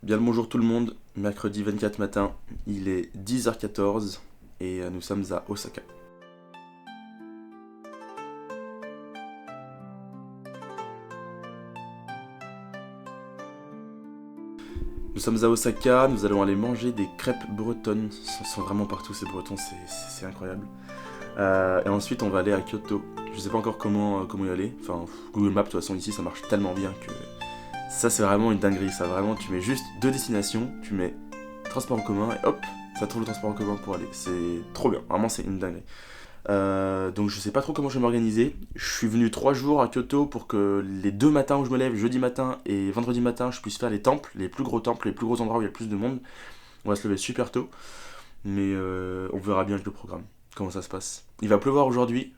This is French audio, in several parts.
Bien le bonjour tout le monde, mercredi 24 matin, il est 10h14 et nous sommes à Osaka. Nous sommes à Osaka, nous allons aller manger des crêpes bretonnes, ils sont vraiment partout ces bretons, c'est incroyable. Et ensuite on va aller à Kyoto, je sais pas encore comment y aller, enfin Google Maps de toute façon ici ça marche tellement bien que ça c'est vraiment une dinguerie, ça vraiment tu mets juste deux destinations, tu mets transport en commun et hop, ça trouve le transport en commun pour aller, c'est trop bien, vraiment c'est une dinguerie. Donc je sais pas trop comment je vais m'organiser. Je suis venu 3 jours à Kyoto pour que les 2 matins où je me lève, jeudi matin et vendredi matin, je puisse faire les temples, les plus gros temples, les plus gros endroits où il y a le plus de monde. On va se lever super tôt, mais on verra bien avec le programme, comment ça se passe. Il va pleuvoir aujourd'hui.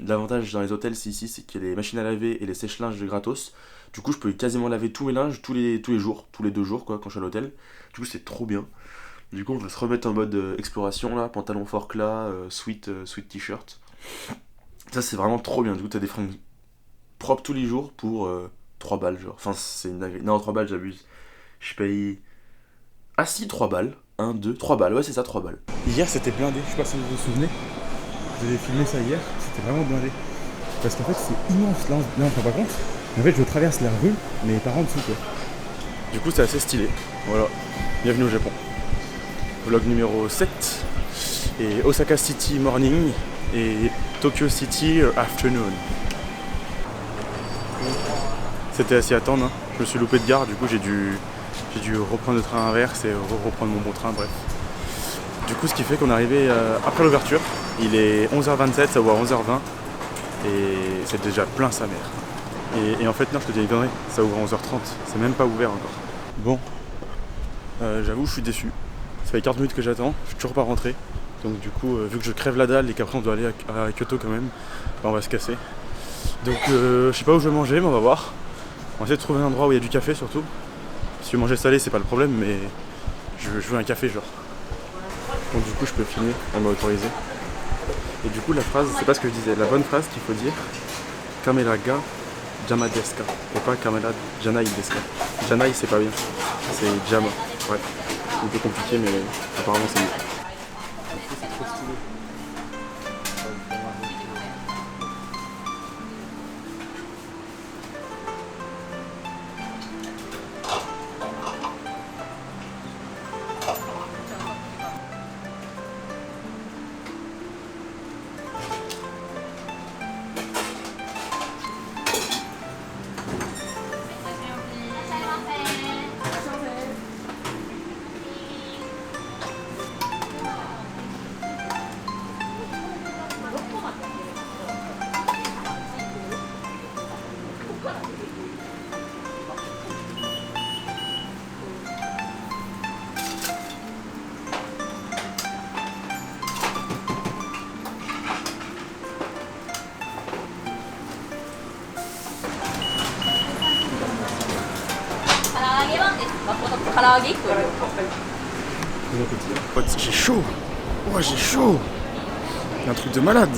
L'avantage dans les hôtels ici, c'est qu'il y a les machines à laver et les sèche-linges gratos. Du coup, je peux quasiment laver tous mes linges tous les jours, tous les 2 jours quoi, quand je suis à l'hôtel. Du coup, c'est trop bien. Du coup, on va se remettre en mode exploration là, pantalon fork là, sweat t-shirt. Ça, c'est vraiment trop bien. Du coup, t'as des fringues propres tous les jours pour 3 balles, genre. Enfin, c'est une dinguerie. Non, 3 balles, j'abuse. Je paye. Ah, si, 3 balles. 1, 2, 3 balles. Ouais, c'est ça, 3 balles. Hier c'était blindé, je sais pas si vous vous souvenez. Je vous ai filmé ça hier, c'était vraiment blindé. Parce qu'en fait c'est immense, là on se rend pas compte. Mais en fait je traverse la rue, mais par en dessous quoi. Du coup, c'est assez stylé. Voilà. Bienvenue au Japon. Vlog numéro 7. Et Osaka City morning. Et Tokyo City afternoon. C'était assez à attendre. Hein. Je me suis loupé de gare, du coup j'ai dû reprendre le train inverse et reprendre mon bon train, bref. Du coup, ce qui fait qu'on est arrivé après l'ouverture. Il est 11h27, ça va à 11h20. Et c'est déjà plein sa mère. Et en fait, non, je te dis une connerie, ça ouvre à 11h30. C'est même pas ouvert encore. Bon, j'avoue, je suis déçu. Ça fait 40 minutes que j'attends, je suis toujours pas rentré. Donc du coup, vu que je crève la dalle et qu'après on doit aller à Kyoto quand même, bah, on va se casser. Donc je sais pas où je vais manger, mais on va voir. On va essayer de trouver un endroit où il y a du café surtout. Si je veux manger salé, c'est pas le problème, mais je veux un café genre. Donc du coup, je peux filmer, on m'a autorisé. Et du coup, la phrase, c'est pas ce que je disais. La bonne phrase qu'il faut dire, Kamera ga Jama desu ka. Et pas Kamera Janai desu ka. Janai, c'est pas bien. C'est Jama. Ouais. C'est un peu compliqué, mais apparemment c'est mieux. C'est trop stylé. J'ai chaud. Ouais, j'ai chaud. Il y a un truc de malade.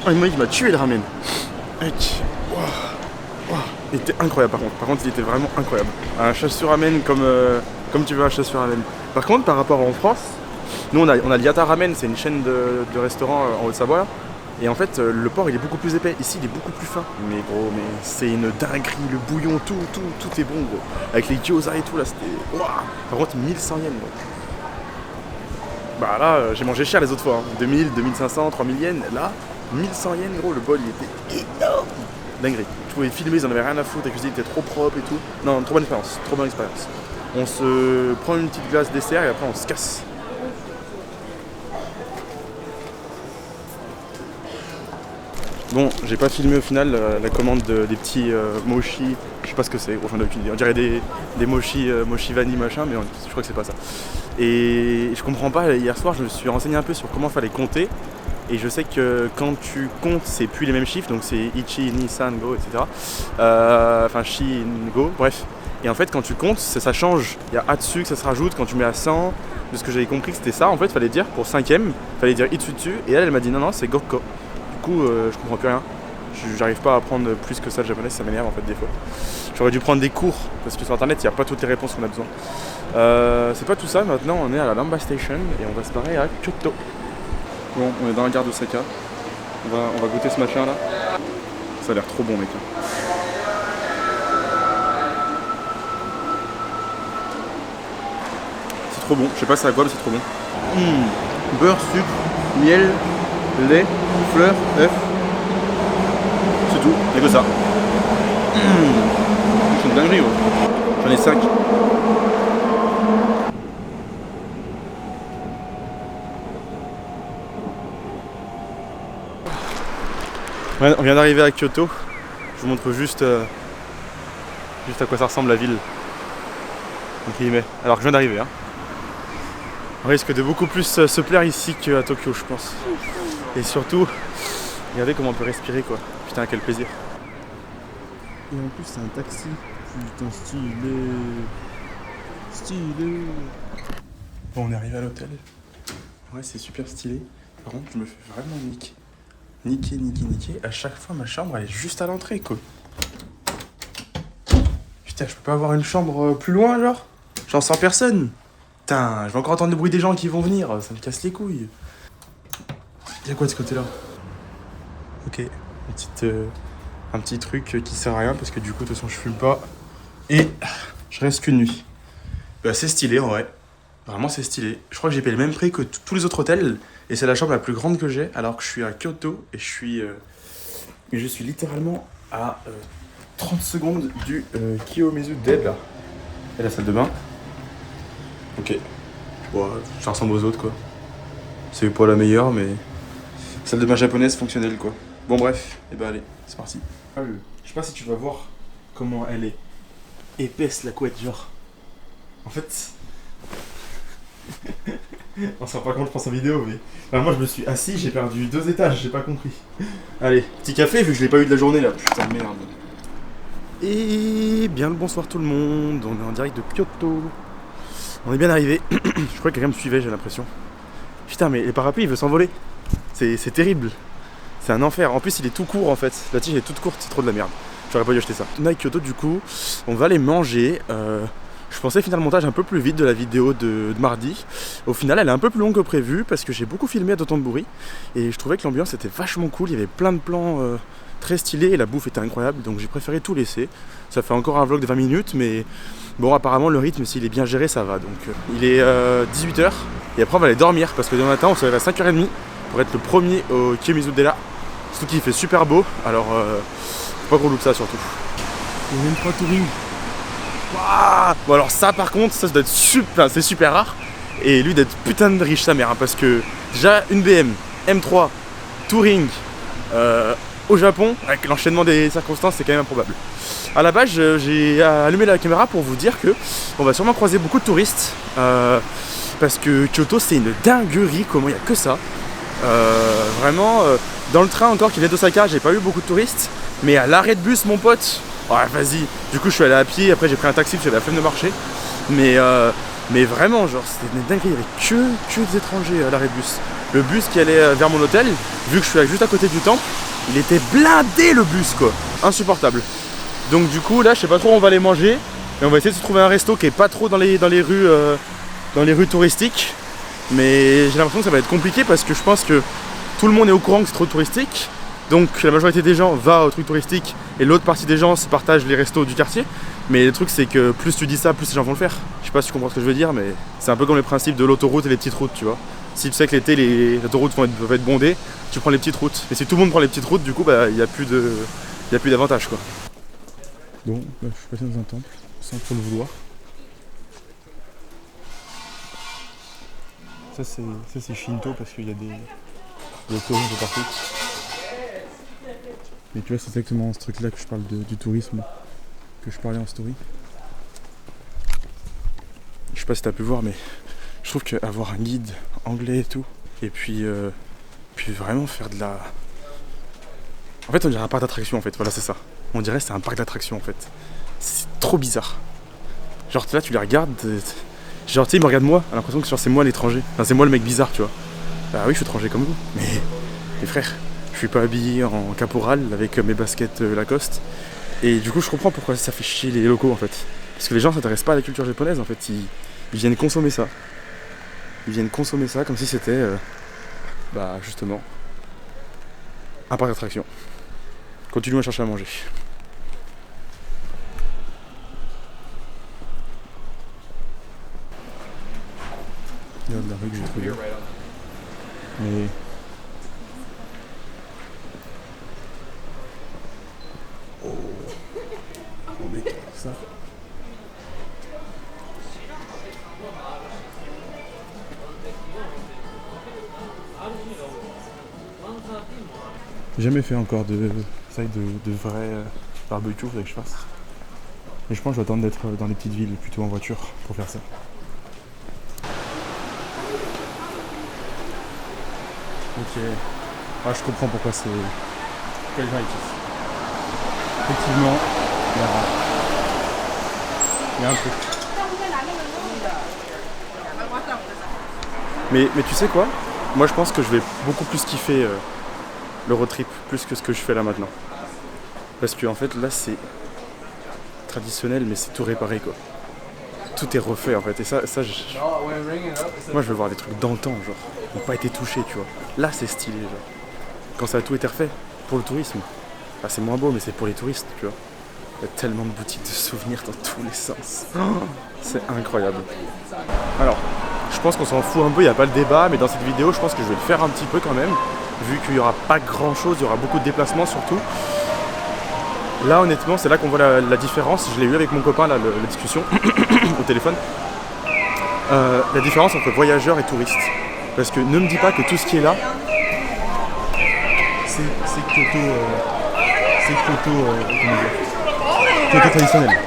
Il m'a tué le ramen. Mec. Il était incroyable par contre il était vraiment incroyable. Un chassu ramen comme tu veux un chassu ramen. Par contre par rapport en France, nous on a l'Yata Ramen, c'est une chaîne de restaurants en Haute-Savoie. Et en fait le porc il est beaucoup plus épais, ici il est beaucoup plus fin. Mais gros, mais c'est une dinguerie, le bouillon, tout est bon gros. Avec les gyoza et tout là, c'était... Waouh. Par contre 1100 yens gros. Bah là j'ai mangé cher les autres fois, hein. 2000, 2500, 3000 yens. Là 1100 yens gros, le bol il était énorme. Dinguerie. Je pouvais filmer, ils en avaient rien à foutre, la cuisine était trop propre et tout. Non, trop bonne expérience. On se prend une petite glace dessert et après on se casse. Bon, j'ai pas filmé au final la commande des petits mochi, je sais pas ce que c'est, enfin d'aucune idée. On dirait des mochi vanille machin, mais je crois que c'est pas ça. Et je comprends pas, hier soir je me suis renseigné un peu sur comment fallait compter. Et je sais que quand tu comptes, c'est plus les mêmes chiffres, donc c'est Ichi, Ni, San, Go, etc. Enfin, Shi, Go, bref. Et en fait, quand tu comptes, ça change. Il y a A-dessus que ça se rajoute. Quand tu mets à 100, de ce que j'avais compris que c'était ça, en fait, fallait dire pour cinquième, fallait dire Itsu dessus. Et elle m'a dit non, c'est Gokko. Du coup, je comprends plus rien. J'arrive pas à apprendre plus que ça le japonais, ça m'énerve en fait des fois. J'aurais dû prendre des cours parce que sur internet il n'y a pas toutes les réponses qu'on a besoin. C'est pas tout ça, maintenant on est à la Namba Station et on va se barrer à Kyoto. Bon, on est dans la gare d'Osaka. On va goûter ce machin là. Ça a l'air trop bon mec. C'est trop bon, je sais pas c'est à quoi mais c'est trop bon. Beurre, sucre, miel, lait, fleurs, œufs. C'est tout, il n'y a que ça. C'est une dinguerie, ouais. J'en ai 5. Ouais, on vient d'arriver à Kyoto. Je vous montre juste à quoi ça ressemble la ville. Alors que je viens d'arriver. Hein. On risque de beaucoup plus se plaire ici qu'à Tokyo, je pense. Et surtout, regardez comment on peut respirer quoi. Putain, quel plaisir. Et en plus, c'est un taxi. Putain, stylé. Stylé. Bon, on est arrivé à l'hôtel. Ouais, c'est super stylé. Par contre, je me fais vraiment niquer. Niquer. À chaque fois, ma chambre, elle est juste à l'entrée, quoi. Putain, je peux pas avoir une chambre plus loin, genre sans personne. Putain, je vais encore entendre le bruit des gens qui vont venir. Ça me casse les couilles. Y'a quoi de ce côté-là? Ok, un petit truc qui sert à rien parce que du coup, de toute façon, je fume pas. Et je reste qu'une nuit. Bah, c'est stylé en vrai. Vraiment, c'est stylé. Je crois que j'ai payé le même prix que tous les autres hôtels. Et c'est la chambre la plus grande que j'ai, alors que je suis à Kyoto. Et je suis littéralement à 30 secondes du Kiyomizu Dead, là. Et la salle de bain. Ok. Bon, ça ressemble aux autres, quoi. C'est pas la meilleure, mais... Salle de bain japonaise fonctionnelle, quoi. Bon, bref. Et bah, allez, c'est parti. Je sais pas si tu vas voir comment elle est épaisse, la couette, genre. En fait... On se rend pas compte, je pense, en vidéo, mais... Enfin, moi, je me suis assis, j'ai perdu 2 étages, j'ai pas compris. Allez, petit café, vu que je l'ai pas eu de la journée, là. Putain de merde. Et bien le bonsoir tout le monde, on est en direct de Kyoto. On est bien arrivé. Je crois que quelqu'un me suivait, j'ai l'impression. Putain, mais les parapluies, il veut s'envoler. C'est terrible. C'est un enfer. En plus, il est tout court, en fait. La tige est toute courte, c'est trop de la merde. J'aurais pas dû acheter ça. On est à Kyoto, du coup, on va aller manger. Je pensais finir le montage un peu plus vite de la vidéo de mardi. Au final, elle est un peu plus longue que prévu parce que j'ai beaucoup filmé à Dotonbori et je trouvais que l'ambiance était vachement cool. Il y avait plein de plans très stylés et la bouffe était incroyable, donc j'ai préféré tout laisser. Ça fait encore un vlog de 20 minutes, mais bon, apparemment le rythme, s'il est bien géré, ça va. Donc il est 18h et après on va aller dormir parce que demain matin on se lève à 5h30 pour être le premier au Kiyomizu Dera. Surtout qu'il fait super beau, alors faut pas qu'on loupe ça surtout. Il y a même 3 touring. Wow. Bon alors ça par contre, ça doit être super, c'est super rare. Et lui d'être putain de riche sa mère, hein, parce que déjà une BM, M3, Touring au Japon, avec l'enchaînement des circonstances, c'est quand même improbable. À la base, j'ai allumé la caméra pour vous dire que on va sûrement croiser beaucoup de touristes. Parce que Kyoto c'est une dinguerie, comment il n'y a que ça. Vraiment, dans le train encore qui vient d'Osaka, j'ai pas eu beaucoup de touristes. Mais à l'arrêt de bus, mon pote, ouais, vas-y. Du coup, je suis allé à pied. Après, j'ai pris un taxi parce que j'avais la flemme de marcher. Mais vraiment, genre, c'était une dinguerie. Il y avait que des étrangers à l'arrêt de bus. Le bus qui allait vers mon hôtel, vu que je suis juste à côté du temple, il était blindé le bus, quoi. Insupportable. Donc, du coup, là, je sais pas trop où on va aller manger. Et on va essayer de se trouver un resto qui est pas trop dans les rues touristiques. Mais j'ai l'impression que ça va être compliqué parce que je pense que tout le monde est au courant que c'est trop touristique. Donc la majorité des gens va aux trucs touristiques et l'autre partie des gens se partagent les restos du quartier. Mais le truc c'est que plus tu dis ça, plus les gens vont le faire. Je sais pas si tu comprends ce que je veux dire, mais c'est un peu comme le principe de l'autoroute et les petites routes, tu vois. Si tu sais que l'été les autoroutes vont être bondées, tu prends les petites routes. Mais si tout le monde prend les petites routes, du coup bah il n'y a plus d'avantage quoi. Bon, bah, je suis passé dans un temple, sans trop le vouloir. Ça c'est Shinto parce qu'il y a des touristes de partout. Mais tu vois, c'est exactement ce truc-là que je parle du tourisme, que je parlais en story. Je sais pas si t'as pu voir, mais je trouve qu'avoir un guide anglais et tout, et puis vraiment faire de la... En fait, on dirait un parc d'attractions, en fait, voilà, c'est ça. On dirait que c'est un parc d'attractions, en fait. C'est trop bizarre. Genre, là, tu les regardes, genre, tu sais, ils me regardent moi, j'ai l'impression que genre, c'est moi l'étranger. Enfin, c'est moi le mec bizarre, tu vois. Bah oui, je suis étranger comme vous, mais frère, je suis pas habillé en caporal avec mes baskets Lacoste. Et du coup je comprends pourquoi ça fait chier les locaux en fait. Parce que les gens s'intéressent pas à la culture japonaise en fait, ils viennent consommer ça. Ils viennent consommer ça comme si c'était justement un parc d'attraction. Continuons à chercher à manger. Il y a de la rue que j'ai trouvé. Mais... Oh, mais ça. J'ai jamais fait encore de vrai barbecue, faudrait que je fasse. Mais je pense que je vais attendre d'être dans les petites villes, plutôt en voiture, pour faire ça. Ok. Ah, je comprends pourquoi c'est... Quel gens kiffent. Effectivement, il y a un truc. Mais tu sais quoi? Moi je pense que je vais beaucoup plus kiffer le road trip, plus que ce que je fais là maintenant. Parce que en fait là c'est traditionnel mais c'est tout réparé quoi. Tout est refait en fait et ça moi je veux voir des trucs d'antan genre, qui n'ont pas été touchés tu vois. Là c'est stylé genre. Quand ça a tout été refait pour le tourisme. Ah, c'est moins beau mais c'est pour les touristes tu vois. Il y a tellement de boutiques de souvenirs dans tous les sens. Oh, c'est incroyable. Alors, je pense qu'on s'en fout un peu, il n'y a pas le débat, mais dans cette vidéo, je pense que je vais le faire un petit peu quand même, vu qu'il n'y aura pas grand chose, il y aura beaucoup de déplacements surtout. Là, honnêtement, c'est là qu'on voit la différence. Je l'ai eu avec mon copain, là, la discussion au téléphone. La différence entre voyageurs et touristes. Parce que ne me dis pas que tout ce qui est là, c'est Kyoto, Kyoto traditionnel.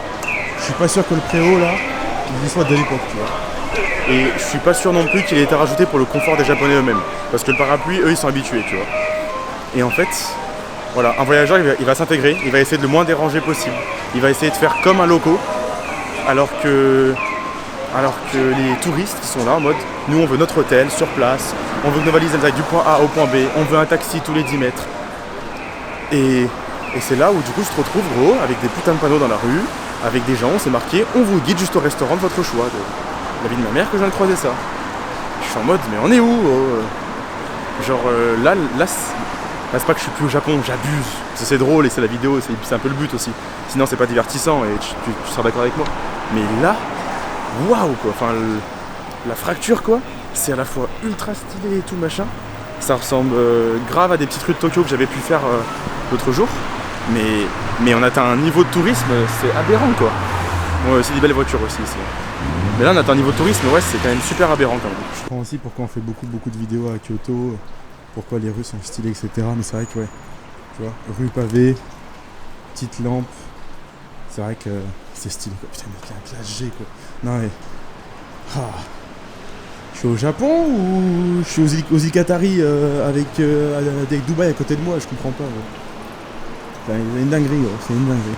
Je suis pas sûr que le préau là, il soit de l'époque, tu vois. Et je suis pas sûr non plus qu'il ait été rajouté pour le confort des Japonais eux-mêmes. Parce que le parapluie, eux, ils sont habitués, tu vois. Et en fait, voilà, un voyageur, il va s'intégrer, il va essayer de le moins déranger possible. Il va essayer de faire comme un loco, alors que les touristes qui sont là en mode, nous on veut notre hôtel sur place, on veut que nos valises elles aillent du point A au point B, on veut un taxi tous les 10 mètres. Et c'est là où du coup je te retrouve gros, avec des putains de panneaux dans la rue, avec des gens, c'est marqué, on vous guide juste au restaurant de votre choix. La vie de ma mère que je viens de croiser ça. Je suis en mode, mais on est où genre là c'est pas que je suis plus au Japon, j'abuse. C'est drôle et c'est la vidéo, c'est un peu le but aussi. Sinon c'est pas divertissant et tu seras d'accord avec moi. Mais là, waouh quoi, enfin la fracture quoi, c'est à la fois ultra stylé et tout machin. Ça ressemble grave à des petites rues de Tokyo que j'avais pu faire l'autre jour. Mais on atteint un niveau de tourisme, c'est aberrant quoi. Bon, c'est des belles voitures aussi. Mais là on atteint un niveau de tourisme, ouais c'est quand même super aberrant quand même. Je comprends aussi pourquoi on fait beaucoup de vidéos à Kyoto, pourquoi les rues sont stylées etc. Mais c'est vrai que ouais, tu vois, rue pavée, petite lampe, c'est vrai que c'est stylé quoi. Putain mais il y a un classe G quoi. Non mais... Je suis au Japon ou je suis aux îles Qatari avec Dubaï à côté de moi, je comprends pas. C'est une dinguerie, c'est une dinguerie.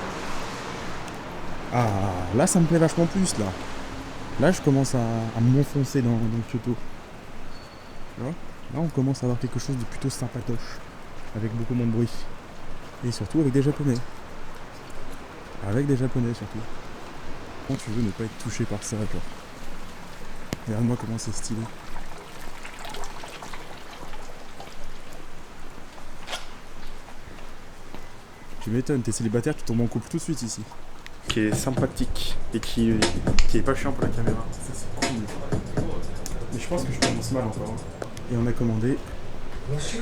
Ah, là ça me plaît vachement plus là. Là je commence à m'enfoncer dans Kyoto. Tu vois ? Là on commence à avoir quelque chose de plutôt sympatoche. Avec beaucoup moins de bruit. Et surtout avec des Japonais. Avec des Japonais surtout. Comment tu veux ne pas être touché par ça genre ? Regarde-moi comment c'est stylé. Tu m'étonnes, t'es célibataire, tu tombes en couple tout de suite ici. Qui est sympathique et qui est pas chiant pour la caméra. Ça c'est cool. Mais je pense que je commence mal encore. Et on a commandé. C'est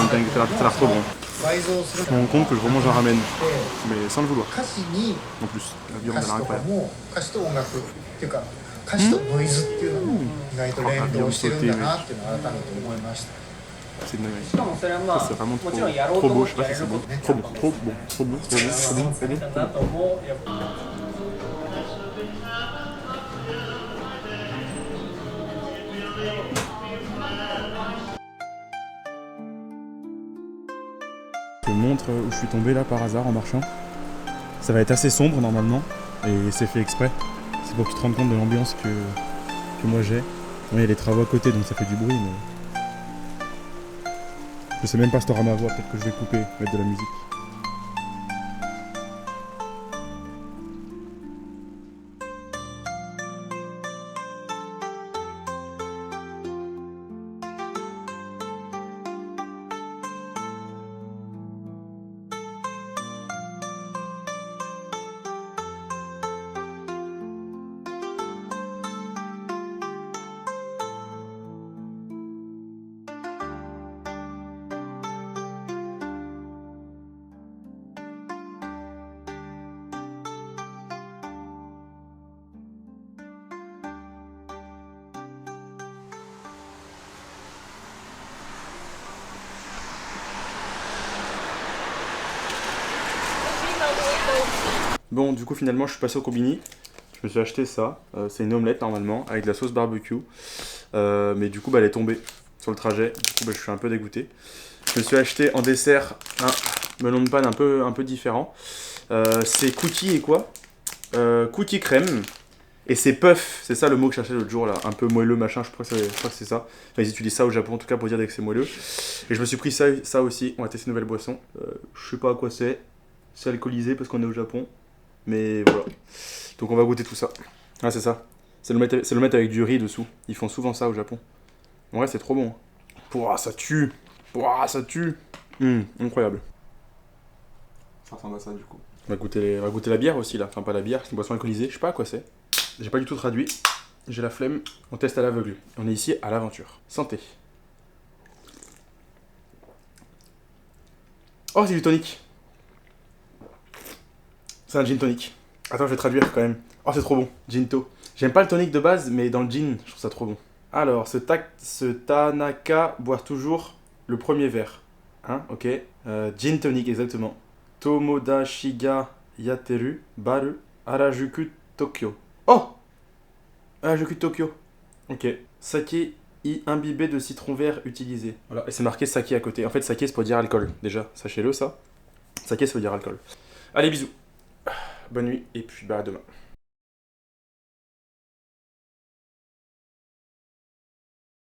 une dingue, ça a l'air trop bon. Je me rends compte que je remange un ramen, mais sans le vouloir. En plus, la viande elle est incroyable. La viande sautée, mec. C'est une dinguerie. しかもそれはま Ça, あ c'est vraiment もちろんやろうと trop 思 beau. っ Je sais て pas や si れ c'est る bon. ことね Trop bon, trop bon, trop bon, trop bon, trop bon. そうだと思うやっぱ Je te montre où je suis tombé là par hasard en marchant. Ça va être assez sombre normalement et c'est fait exprès. C'est pour que tu te rendes compte de l'ambiance que moi j'ai. Bon, il y a les travaux à côté donc ça fait du bruit mais... Je sais même pas si t'auras ma voix, peut-être que je vais couper, mettre de la musique. Bon, du coup, finalement, je suis passé au combini. Je me suis acheté ça. C'est une omelette normalement, avec de la sauce barbecue. Mais du coup, bah, elle est tombée sur le trajet. Du coup, bah, je suis un peu dégoûté. Je me suis acheté en dessert un melon de panne un peu différent. C'est cookie et quoi cookie crème. Et c'est puff, c'est ça le mot que je cherchais l'autre jour là, un peu moelleux machin, je crois que c'est ça. Enfin, ils utilisent ça au Japon en tout cas pour dire que c'est moelleux. Et je me suis pris ça aussi, on va tester une nouvelle boisson. Je sais pas à quoi c'est alcoolisé parce qu'on est au Japon. Mais voilà. Donc on va goûter tout ça. Ah c'est ça. C'est le mettre avec du riz dessous. Ils font souvent ça au Japon. En vrai c'est trop bon. Pouah ça tue. Pouah ça tue. Incroyable. Ça ressemble à ça du coup. On va goûter la bière aussi là. Enfin pas la bière, c'est une boisson alcoolisée. Je sais pas à quoi c'est. J'ai pas du tout traduit. J'ai la flemme. On teste à l'aveugle. On est ici à l'aventure. Santé. Oh c'est du tonic. C'est un gin tonic. Attends, je vais traduire quand même. Oh, c'est trop bon. Ginto. J'aime pas le tonic de base, mais dans le gin, je trouve ça trop bon. Alors, ce Tanaka boit toujours le premier verre. Hein, ok. Gin tonic, exactement. Tomodashiga yateru baru Harajuku Tokyo. Oh Harajuku Tokyo. Ok. Sake imbibé de citron vert utilisé. Voilà. Et c'est marqué sake à côté. En fait, sake, c'est pour dire alcool. Déjà, sachez-le, ça. Sake, ça veut dire alcool. Allez, bisous. Bonne nuit, et puis bah à demain.